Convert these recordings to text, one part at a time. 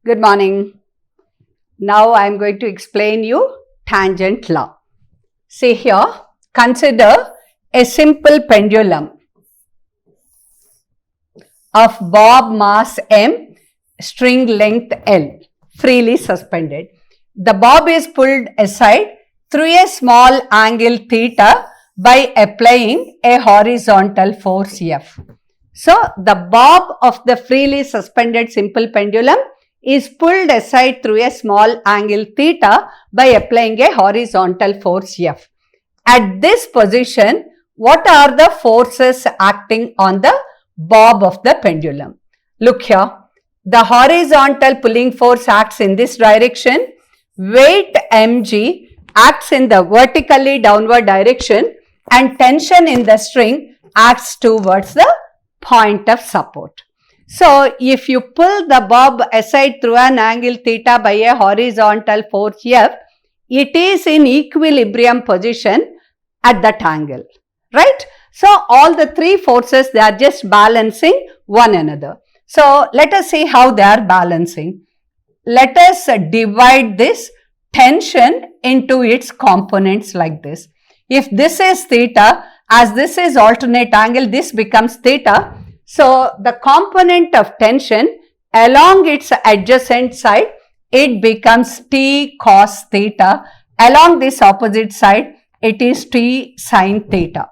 Good morning. Now I am going to explain you tangent law. See here, consider a simple pendulum of bob mass m, string length L, freely suspended. The bob is pulled aside through a small angle theta by applying a horizontal force F. So, the bob of the freely suspended simple pendulum is pulled aside through a small angle theta by applying a horizontal force F. At this position, what are the forces acting on the bob of the pendulum? Look here, the horizontal pulling force acts in this direction, weight mg acts in the vertically downward direction, and tension in the string acts towards the point of support. So, if you pull the bob aside through an angle theta by a horizontal force F, it is in equilibrium position at that angle, right? So, all the three forces, they are just balancing one another. So, let us see how they are balancing. Let us divide this tension into its components like this. If this is theta, as this is alternate angle, this becomes theta. So, the component of tension along its adjacent side, it becomes T cos theta. Along this opposite side, it is T sin theta.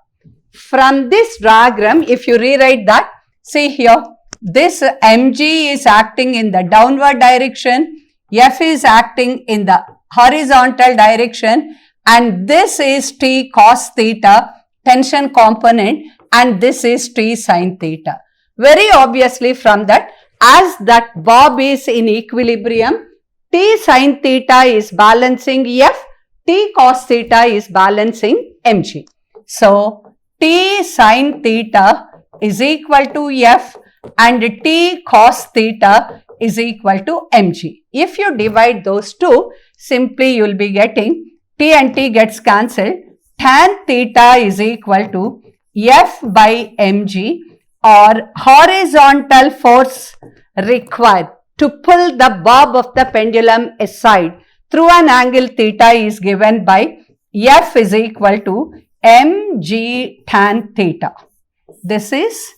From this diagram, if you rewrite that, see here, this mg is acting in the downward direction, F is acting in the horizontal direction, and this is T cos theta, tension component, and this is T sin theta. Very obviously from that, as that bob is in equilibrium, T sin theta is balancing F, T cos theta is balancing mg. So, T sin theta is equal to F and T cos theta is equal to mg. If you divide those two, simply you will be getting T and T gets cancelled. Tan theta is equal to F by mg, or horizontal force required to pull the bob of the pendulum aside through an angle theta is given by F is equal to mg tan theta. This is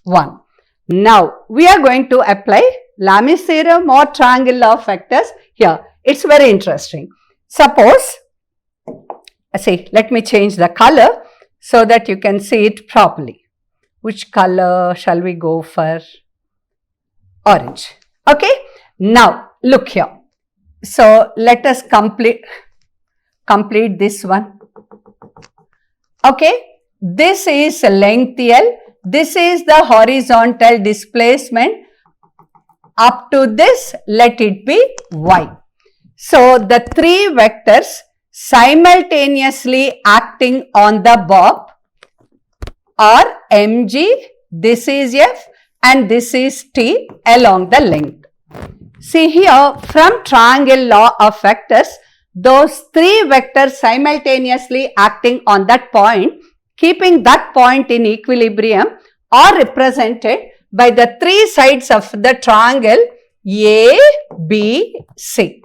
1. Now, we are going to apply Lami's theorem or triangle law of vectors here. It's very interesting. Suppose, see, let me change the color so that you can see it properly. Which color shall we go for? Orange. Okay. Now, look here. So, let us complete this one. Okay. This is length L. This is the horizontal displacement. Up to this, let it be y. So, the three vectors simultaneously acting on the bob are mg, this is F, and this is T along the length. See here, from triangle law of vectors, those three vectors simultaneously acting on that point, keeping that point in equilibrium, are represented by the three sides of the triangle A, B, C.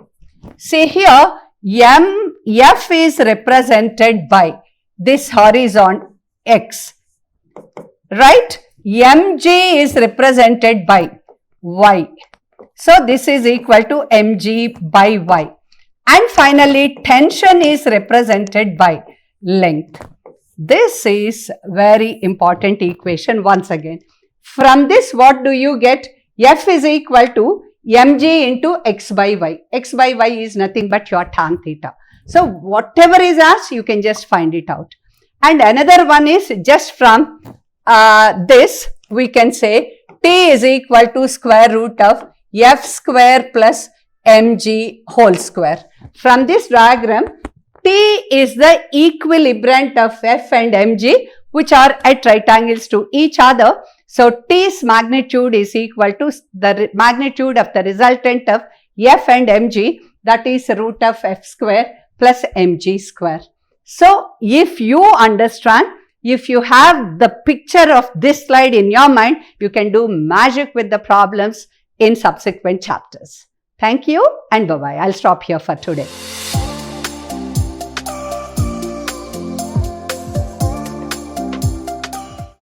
See here, F is represented by this horizon X, right? Mg is represented by Y. So, this is equal to mg by Y. And finally, tension is represented by length. This is very important equation once again. From this, what do you get? F is equal to mg into x by y. X by y is nothing but your tan theta. So, whatever is asked, you can just find it out. And another one is just from this, we can say T is equal to square root of F square plus mg whole square. From this diagram, T is the equilibrant of F and mg, which are at right angles to each other. So, T's magnitude is equal to the magnitude of the resultant of F and mg, that is root of F square plus mg square. So, if you understand, if you have the picture of this slide in your mind, you can do magic with the problems in subsequent chapters. Thank you and bye-bye. I'll stop here for today.